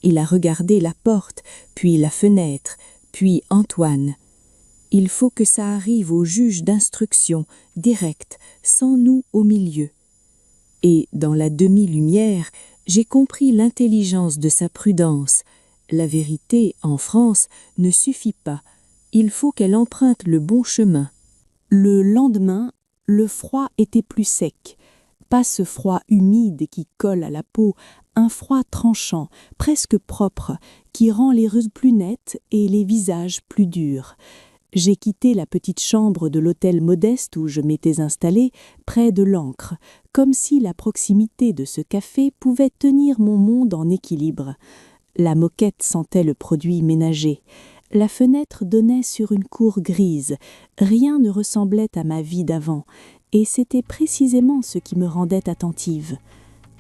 Il a regardé la porte, puis la fenêtre, puis Antoine. « Il faut que ça arrive au juge d'instruction, direct, sans nous au milieu. » Et, dans la demi-lumière, j'ai compris l'intelligence de sa prudence. La vérité, en France, ne suffit pas. Il faut qu'elle emprunte le bon chemin. Le lendemain, le froid était plus sec. Pas ce froid humide qui colle à la peau, un froid tranchant, presque propre, qui rend les rues plus nettes et les visages plus durs. J'ai quitté la petite chambre de l'hôtel modeste où je m'étais installée, près de l'Ancre, comme si la proximité de ce café pouvait tenir mon monde en équilibre. La moquette sentait le produit ménager. La fenêtre donnait sur une cour grise. Rien ne ressemblait à ma vie d'avant, et c'était précisément ce qui me rendait attentive.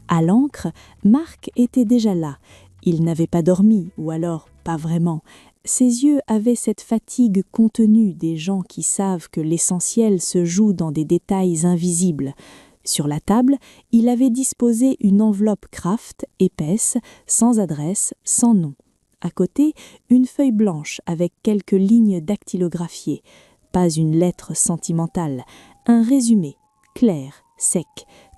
À l'Ancre, Marc était déjà là. Il n'avait pas dormi, ou alors pas vraiment. Ses yeux avaient cette fatigue contenue des gens qui savent que l'essentiel se joue dans des détails invisibles. Sur la table, il avait disposé une enveloppe Kraft, épaisse, sans adresse, sans nom. À côté, une feuille blanche avec quelques lignes dactylographiées. Pas une lettre sentimentale, un résumé, clair, sec,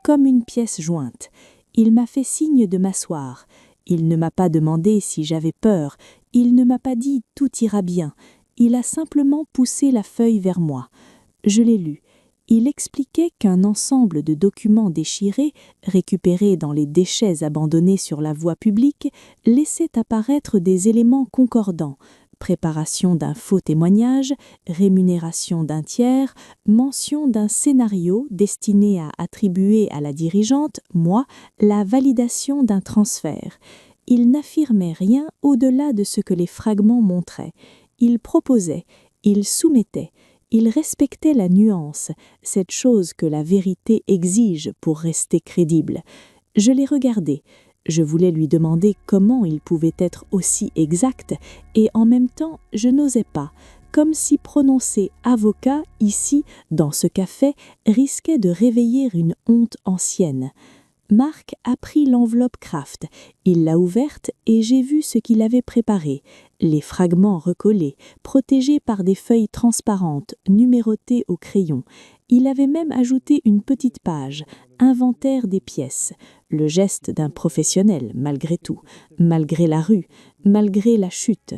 comme une pièce jointe. Il m'a fait signe de m'asseoir. Il ne m'a pas demandé si j'avais peur. Il ne m'a pas dit « tout ira bien ». Il a simplement poussé la feuille vers moi. Je l'ai lu. Il expliquait qu'un ensemble de documents déchirés, récupérés dans les déchets abandonnés sur la voie publique, laissait apparaître des éléments concordants. Préparation d'un faux témoignage, rémunération d'un tiers, mention d'un scénario destiné à attribuer à la dirigeante, moi, la validation d'un transfert. Il n'affirmait rien au-delà de ce que les fragments montraient. Il proposait, il soumettait, il respectait la nuance, cette chose que la vérité exige pour rester crédible. Je l'ai regardé. Je voulais lui demander comment il pouvait être aussi exact, et en même temps, je n'osais pas, comme si prononcer avocat, ici, dans ce café, risquait de réveiller une honte ancienne. Marc a pris l'enveloppe Kraft, il l'a ouverte et j'ai vu ce qu'il avait préparé, les fragments recollés, protégés par des feuilles transparentes, numérotées au crayon. Il avait même ajouté une petite page, inventaire des pièces, le geste d'un professionnel, malgré tout, malgré la rue, malgré la chute.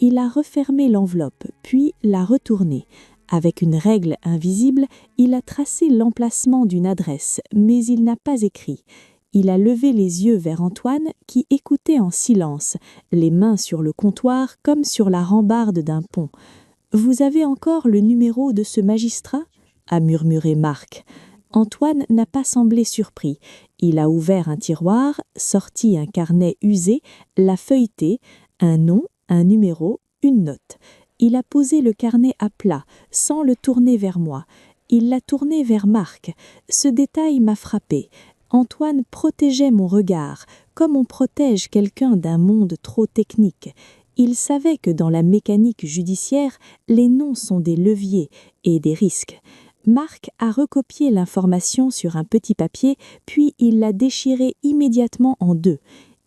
Il a refermé l'enveloppe, puis l'a retournée. Avec une règle invisible, il a tracé l'emplacement d'une adresse, mais il n'a pas écrit. Il a levé les yeux vers Antoine, qui écoutait en silence, les mains sur le comptoir comme sur la rambarde d'un pont. « Vous avez encore le numéro de ce magistrat ?» a murmuré Marc. Antoine n'a pas semblé surpris. Il a ouvert un tiroir, sorti un carnet usé, l'a feuilleté, un nom, un numéro, une note. Il a posé le carnet à plat, sans le tourner vers moi. Il l'a tourné vers Marc. Ce détail m'a frappé. Antoine protégeait mon regard, comme on protège quelqu'un d'un monde trop technique. Il savait que dans la mécanique judiciaire, les noms sont des leviers et des risques. Marc a recopié l'information sur un petit papier, puis il l'a déchiré immédiatement en deux.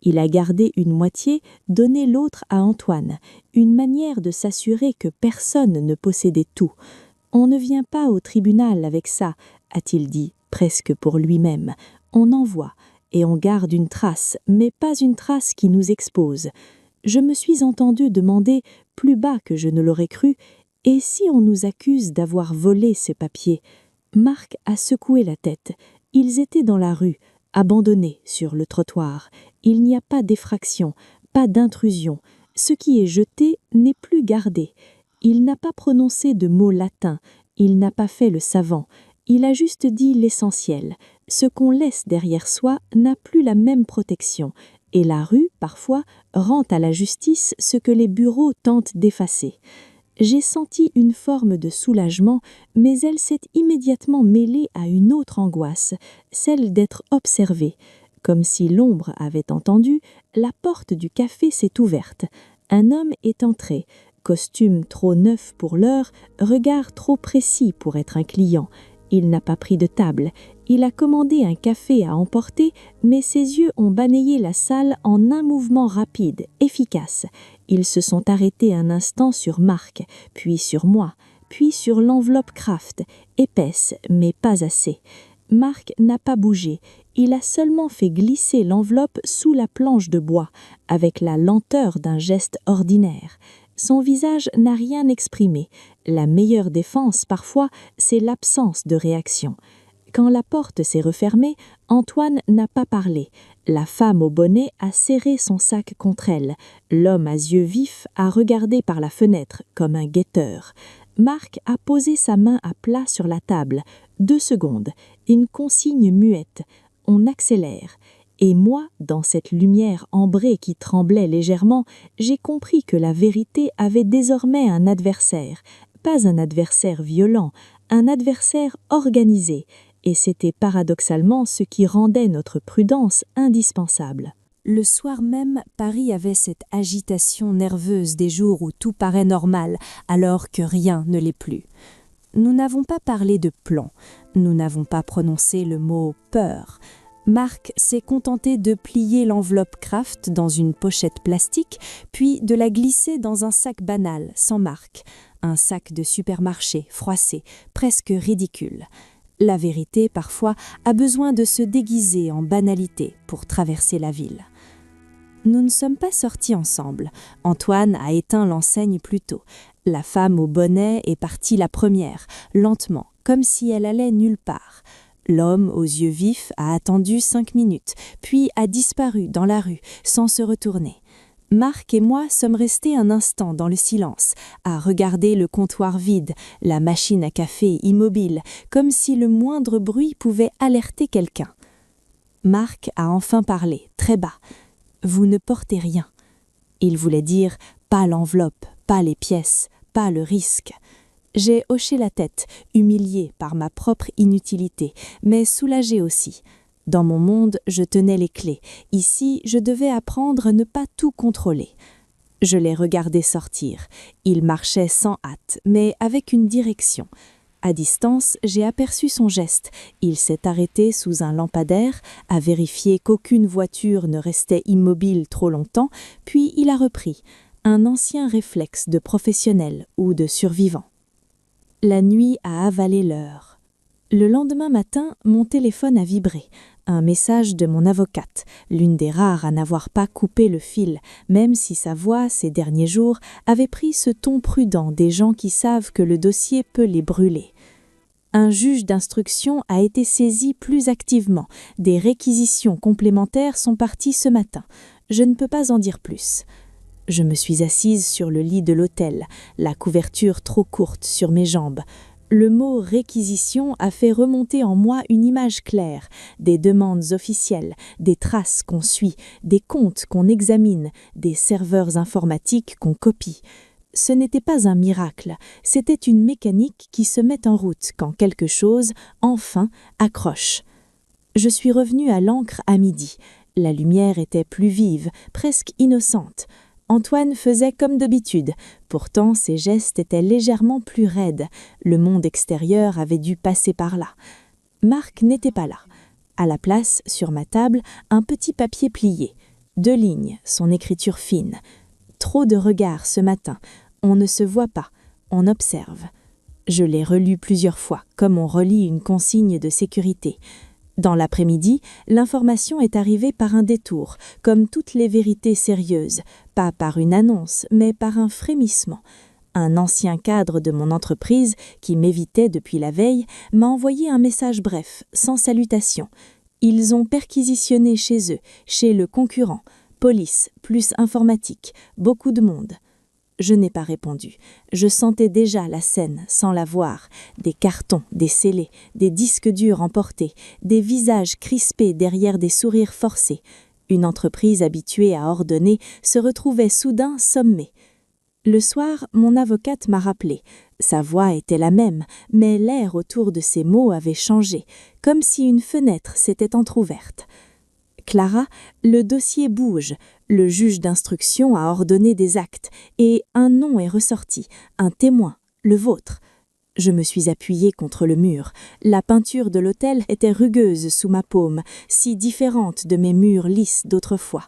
Il a gardé une moitié, donné l'autre à Antoine, une manière de s'assurer que personne ne possédait tout. « On ne vient pas au tribunal avec ça », a-t-il dit, presque pour lui-même. « On envoie, et on garde une trace, mais pas une trace qui nous expose. » Je me suis entendu demander, plus bas que je ne l'aurais cru, « Et si on nous accuse d'avoir volé ces papiers ?» Marc a secoué la tête. Ils étaient dans la rue, abandonnés sur le trottoir. Il n'y a pas d'effraction, pas d'intrusion. Ce qui est jeté n'est plus gardé. Il n'a pas prononcé de mots latins, il n'a pas fait le savant. Il a juste dit l'essentiel. Ce qu'on laisse derrière soi n'a plus la même protection. Et la rue, parfois, rend à la justice ce que les bureaux tentent d'effacer. J'ai senti une forme de soulagement, mais elle s'est immédiatement mêlée à une autre angoisse, celle d'être observée. Comme si l'ombre avait entendu, la porte du café s'est ouverte. Un homme est entré, costume trop neuf pour l'heure, regard trop précis pour être un client. Il n'a pas pris de table. Il a commandé un café à emporter, mais ses yeux ont balayé la salle en un mouvement rapide, efficace. Ils se sont arrêtés un instant sur Marc, puis sur moi, puis sur l'enveloppe Kraft, épaisse, mais pas assez. Marc n'a pas bougé. Il a seulement fait glisser l'enveloppe sous la planche de bois, avec la lenteur d'un geste ordinaire. Son visage n'a rien exprimé. La meilleure défense, parfois, c'est l'absence de réaction. Quand la porte s'est refermée, Antoine n'a pas parlé. La femme au bonnet a serré son sac contre elle. L'homme à yeux vifs a regardé par la fenêtre, comme un guetteur. Marc a posé sa main à plat sur la table. 2 secondes. Une consigne muette. On accélère. Et moi, dans cette lumière ambrée qui tremblait légèrement, j'ai compris que la vérité avait désormais un adversaire. Pas un adversaire violent, un adversaire organisé. Et c'était paradoxalement ce qui rendait notre prudence indispensable. Le soir même, Paris avait cette agitation nerveuse des jours où tout paraît normal, alors que rien ne l'est plus. Nous n'avons pas parlé de plan, nous n'avons pas prononcé le mot « peur ». Marc s'est contenté de plier l'enveloppe Kraft dans une pochette plastique, puis de la glisser dans un sac banal, sans marque, un sac de supermarché, froissé, presque ridicule. La vérité, parfois, a besoin de se déguiser en banalité pour traverser la ville. Nous ne sommes pas sortis ensemble. Antoine a éteint l'enseigne plus tôt. La femme au bonnet est partie la première, lentement, comme si elle allait nulle part. L'homme aux yeux vifs a attendu 5 minutes, puis a disparu dans la rue, sans se retourner. Marc et moi sommes restés un instant dans le silence, à regarder le comptoir vide, la machine à café immobile, comme si le moindre bruit pouvait alerter quelqu'un. Marc a enfin parlé, très bas. « Vous ne portez rien ». Il voulait dire « pas l'enveloppe, pas les pièces, pas le risque ». J'ai hoché la tête, humiliée par ma propre inutilité, mais soulagée aussi. Dans mon monde, je tenais les clés. Ici, je devais apprendre à ne pas tout contrôler. Je l'ai regardé sortir. Il marchait sans hâte, mais avec une direction. À distance, j'ai aperçu son geste. Il s'est arrêté sous un lampadaire, a vérifié qu'aucune voiture ne restait immobile trop longtemps, puis il a repris. Un ancien réflexe de professionnel ou de survivant. La nuit a avalé l'heure. Le lendemain matin, mon téléphone a vibré. Un message de mon avocate, l'une des rares à n'avoir pas coupé le fil, même si sa voix, ces derniers jours, avait pris ce ton prudent des gens qui savent que le dossier peut les brûler. Un juge d'instruction a été saisi plus activement. Des réquisitions complémentaires sont parties ce matin. Je ne peux pas en dire plus. Je me suis assise sur le lit de l'hôtel, la couverture trop courte sur mes jambes. Le mot « réquisition » a fait remonter en moi une image claire, des demandes officielles, des traces qu'on suit, des comptes qu'on examine, des serveurs informatiques qu'on copie. Ce n'était pas un miracle, c'était une mécanique qui se met en route quand quelque chose, enfin, accroche. Je suis revenue à l'Ancre à midi. La lumière était plus vive, presque innocente. Antoine faisait comme d'habitude. Pourtant, ses gestes étaient légèrement plus raides. Le monde extérieur avait dû passer par là. Marc n'était pas là. À la place, sur ma table, un petit papier plié. 2 lignes, son écriture fine. Trop de regards ce matin. On ne se voit pas, on observe. Je l'ai relu plusieurs fois, comme on relit une consigne de sécurité. Dans l'après-midi, l'information est arrivée par un détour, comme toutes les vérités sérieuses, pas par une annonce, mais par un frémissement. Un ancien cadre de mon entreprise, qui m'évitait depuis la veille, m'a envoyé un message bref, sans salutation. Ils ont perquisitionné chez eux, chez le concurrent, police, plus informatique, beaucoup de monde. Je n'ai pas répondu. Je sentais déjà la scène, sans la voir. Des cartons, des scellés, des disques durs emportés, des visages crispés derrière des sourires forcés. Une entreprise habituée à ordonner se retrouvait soudain sommée. Le soir, mon avocate m'a rappelé. Sa voix était la même, mais l'air autour de ses mots avait changé, comme si une fenêtre s'était entr'ouverte. « Clara, le dossier bouge. Le juge d'instruction a ordonné des actes, et un nom est ressorti, un témoin, le vôtre. » Je me suis appuyée contre le mur. La peinture de l'hôtel était rugueuse sous ma paume, si différente de mes murs lisses d'autrefois.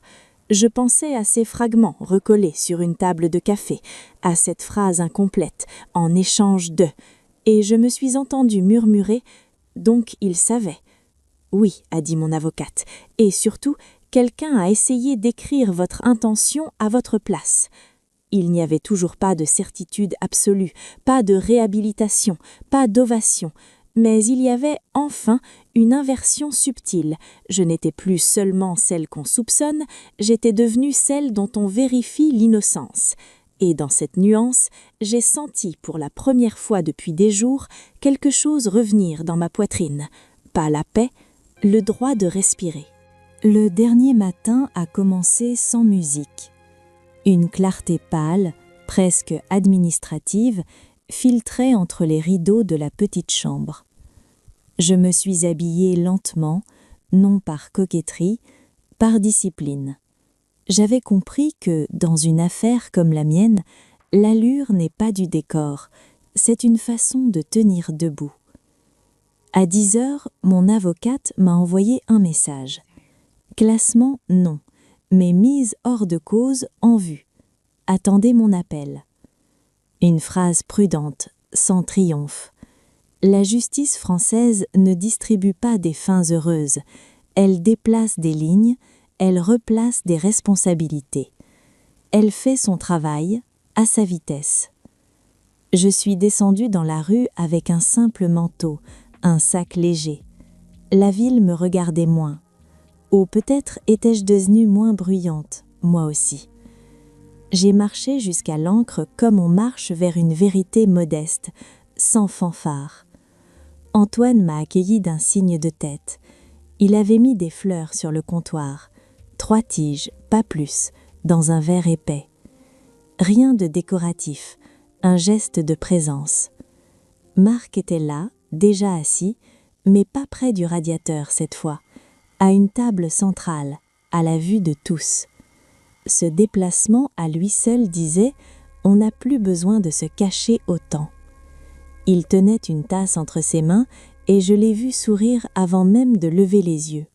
Je pensais à ces fragments recollés sur une table de café, à cette phrase incomplète, en échange de, et je me suis entendue murmurer « Donc il savait ». « Oui », a dit mon avocate, « et surtout, quelqu'un a essayé d'écrire votre intention à votre place. » Il n'y avait toujours pas de certitude absolue, pas de réhabilitation, pas d'ovation, mais il y avait enfin une inversion subtile. Je n'étais plus seulement celle qu'on soupçonne, j'étais devenue celle dont on vérifie l'innocence. Et dans cette nuance, j'ai senti pour la première fois depuis des jours quelque chose revenir dans ma poitrine. Pas la paix, le droit de respirer. Le dernier matin a commencé sans musique. Une clarté pâle, presque administrative, filtrait entre les rideaux de la petite chambre. Je me suis habillée lentement, non par coquetterie, par discipline. J'avais compris que, dans une affaire comme la mienne, l'allure n'est pas du décor, c'est une façon de tenir debout. À 10 heures, mon avocate m'a envoyé un message. Classement non, mais mise hors de cause en vue. Attendez mon appel. Une phrase prudente, sans triomphe. La justice française ne distribue pas des fins heureuses. Elle déplace des lignes, elle replace des responsabilités. Elle fait son travail à sa vitesse. Je suis descendue dans la rue avec un simple manteau, un sac léger. La ville me regardait moins. Ou peut-être étais-je devenue moins bruyante, moi aussi. J'ai marché jusqu'à l'Ancre comme on marche vers une vérité modeste, sans fanfare. Antoine m'a accueilli d'un signe de tête. Il avait mis des fleurs sur le comptoir, 3 tiges, pas plus, dans un verre épais. Rien de décoratif, un geste de présence. Marc était là, déjà assis, mais pas près du radiateur cette fois, à une table centrale, à la vue de tous. Ce déplacement à lui seul disait « on n'a plus besoin de se cacher autant ». Il tenait une tasse entre ses mains et je l'ai vu sourire avant même de lever les yeux.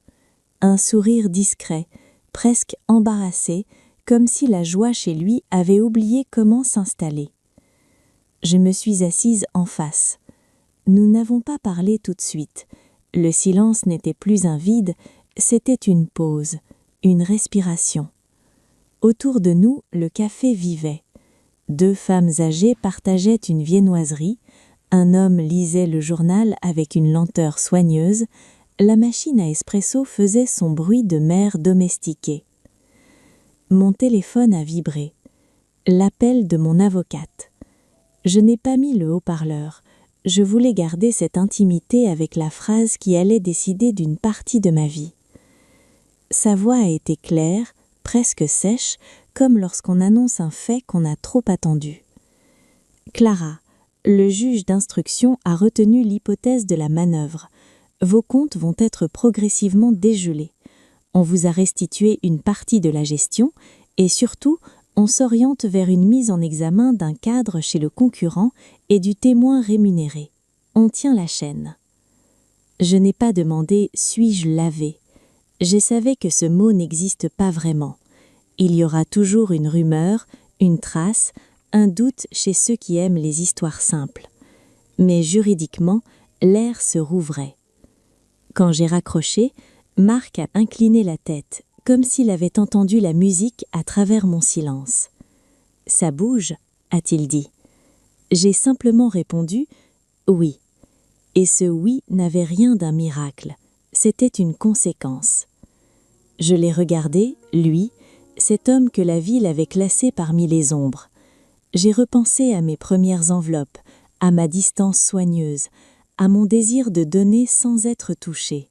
Un sourire discret, presque embarrassé, comme si la joie chez lui avait oublié comment s'installer. Je me suis assise en face. Nous n'avons pas parlé tout de suite. Le silence n'était plus un vide, c'était une pause, une respiration. Autour de nous, le café vivait. 2 femmes âgées partageaient une viennoiserie, un homme lisait le journal avec une lenteur soigneuse, la machine à espresso faisait son bruit de mère domestiquée. Mon téléphone a vibré. L'appel de mon avocate. Je n'ai pas mis le haut-parleur. Je voulais garder cette intimité avec la phrase qui allait décider d'une partie de ma vie. Sa voix a été claire, presque sèche, comme lorsqu'on annonce un fait qu'on a trop attendu. « Clara, le juge d'instruction a retenu l'hypothèse de la manœuvre. Vos comptes vont être progressivement dégelés. On vous a restitué une partie de la gestion et surtout, on s'oriente vers une mise en examen d'un cadre chez le concurrent et du témoin rémunéré. On tient la chaîne. » Je n'ai pas demandé « suis-je lavé ?» Je savais que ce mot n'existe pas vraiment. Il y aura toujours une rumeur, une trace, un doute chez ceux qui aiment les histoires simples. Mais juridiquement, l'air se rouvrait. Quand j'ai raccroché, Marc a incliné la tête, comme s'il avait entendu la musique à travers mon silence. « Ça bouge », a-t-il dit. J'ai simplement répondu « oui ». Et ce oui n'avait rien d'un miracle, c'était une conséquence. Je l'ai regardé, lui, cet homme que la ville avait classé parmi les ombres. J'ai repensé à mes premières enveloppes, à ma distance soigneuse, à mon désir de donner sans être touché.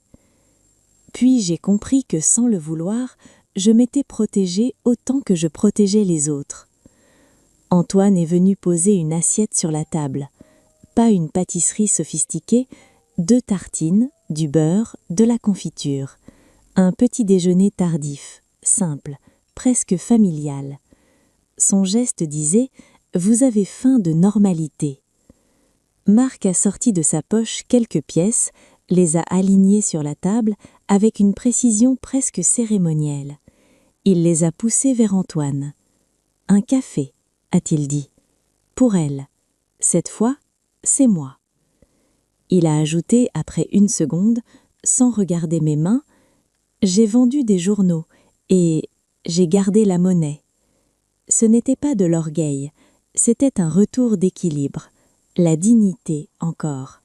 Puis j'ai compris que sans le vouloir, je m'étais protégée autant que je protégeais les autres. Antoine est venu poser une assiette sur la table. Pas une pâtisserie sophistiquée, 2 tartines, du beurre, de la confiture. Un petit déjeuner tardif, simple, presque familial. Son geste disait « Vous avez faim de normalité ». Marc a sorti de sa poche quelques pièces, les a alignées sur la table avec une précision presque cérémonielle. Il les a poussées vers Antoine. « Un café », a-t-il dit. « Pour elle. Cette fois, c'est moi. » Il a ajouté après 1 seconde, sans regarder mes mains, « J'ai vendu des journaux et j'ai gardé la monnaie. » Ce n'était pas de l'orgueil, c'était un retour d'équilibre, la dignité encore.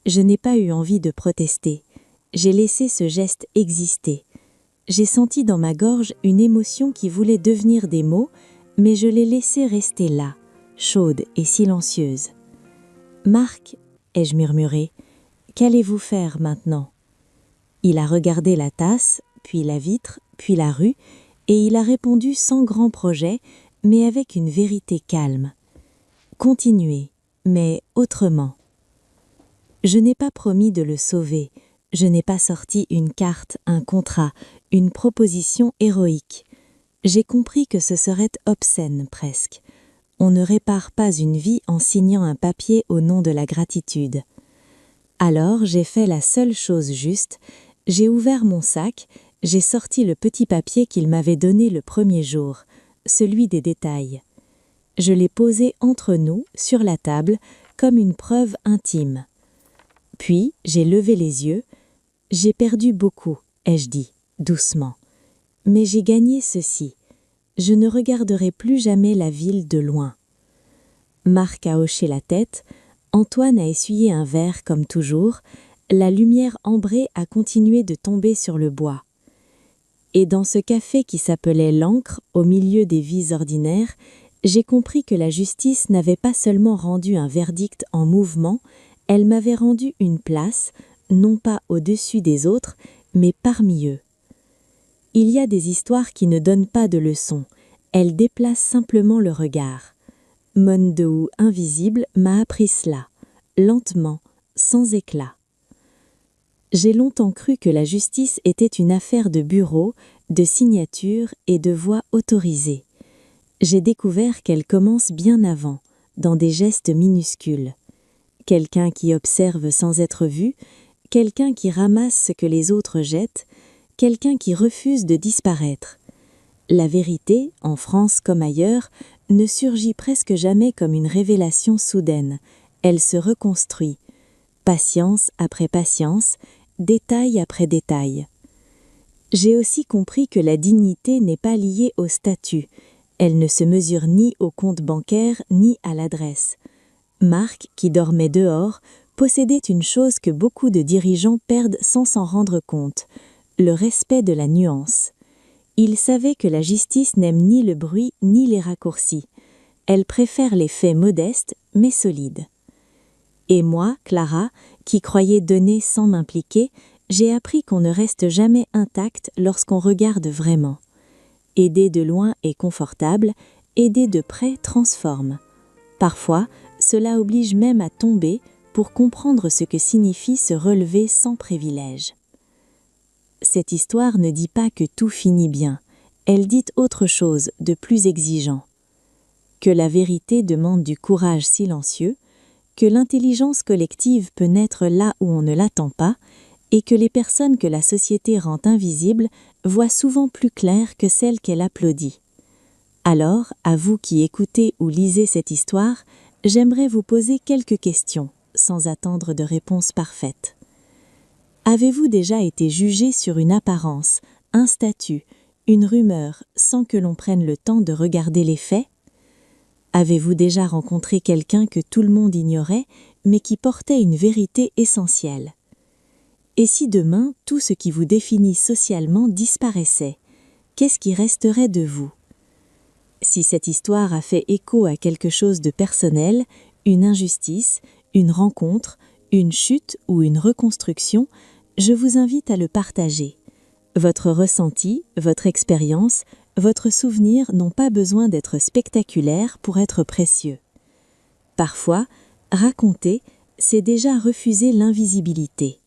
Je n'ai pas eu envie de protester, j'ai laissé ce geste exister. J'ai senti dans ma gorge une émotion qui voulait devenir des mots, mais je l'ai laissée rester là, chaude et silencieuse. « Marc, » ai-je murmuré, « qu'allez-vous faire maintenant ?» Il a regardé la tasse, puis la vitre, puis la rue, et il a répondu sans grand projet, mais avec une vérité calme. « Continuez, mais autrement. » Je n'ai pas promis de le sauver, je n'ai pas sorti une carte, un contrat, une proposition héroïque. J'ai compris que ce serait obscène presque. On ne répare pas une vie en signant un papier au nom de la gratitude. Alors j'ai fait la seule chose juste, j'ai ouvert mon sac, j'ai sorti le petit papier qu'il m'avait donné le premier jour, celui des détails. Je l'ai posé entre nous, sur la table, comme une preuve intime. Puis j'ai levé les yeux. « J'ai perdu beaucoup, » ai-je dit, doucement. « Mais j'ai gagné ceci. Je ne regarderai plus jamais la ville de loin. » Marc a hoché la tête. Antoine a essuyé un verre comme toujours. La lumière ambrée a continué de tomber sur le bois. Et dans ce café qui s'appelait l'Ancre, au milieu des vies ordinaires, j'ai compris que la justice n'avait pas seulement rendu un verdict en mouvement, elle m'avait rendu une place, non pas au-dessus des autres, mais parmi eux. Il y a des histoires qui ne donnent pas de leçons, elles déplacent simplement le regard. Mondou invisible m'a appris cela, lentement, sans éclat. J'ai longtemps cru que la justice était une affaire de bureau, de signature et de voix autorisée. J'ai découvert qu'elle commence bien avant, dans des gestes minuscules. Quelqu'un qui observe sans être vu, quelqu'un qui ramasse ce que les autres jettent, quelqu'un qui refuse de disparaître. La vérité, en France comme ailleurs, ne surgit presque jamais comme une révélation soudaine. Elle se reconstruit, patience après patience, détail après détail. J'ai aussi compris que la dignité n'est pas liée au statut. Elle ne se mesure ni au compte bancaire ni à l'adresse. Marc, qui dormait dehors, possédait une chose que beaucoup de dirigeants perdent sans s'en rendre compte, le respect de la nuance. Il savait que la justice n'aime ni le bruit ni les raccourcis. Elle préfère les faits modestes mais solides. Et moi, Clara, qui croyais donner sans m'impliquer, j'ai appris qu'on ne reste jamais intact lorsqu'on regarde vraiment. Aider de loin est confortable, aider de près transforme. Parfois, cela oblige même à tomber pour comprendre ce que signifie se relever sans privilège. Cette histoire ne dit pas que tout finit bien, elle dit autre chose de plus exigeant. Que la vérité demande du courage silencieux, que l'intelligence collective peut naître là où on ne l'attend pas, et que les personnes que la société rend invisibles voient souvent plus clair que celles qu'elle applaudit. Alors, à vous qui écoutez ou lisez cette histoire, j'aimerais vous poser quelques questions, sans attendre de réponse parfaite. Avez-vous déjà été jugé sur une apparence, un statut, une rumeur, sans que l'on prenne le temps de regarder les faits ? Avez-vous déjà rencontré quelqu'un que tout le monde ignorait, mais qui portait une vérité essentielle? Et si demain, tout ce qui vous définit socialement disparaissait, qu'est-ce qui resterait de vous? Si cette histoire a fait écho à quelque chose de personnel, une injustice, une rencontre, une chute ou une reconstruction, je vous invite à le partager. Votre ressenti, votre expérience, votre souvenir n'ont pas besoin d'être spectaculaires pour être précieux. Parfois, raconter, c'est déjà refuser l'invisibilité.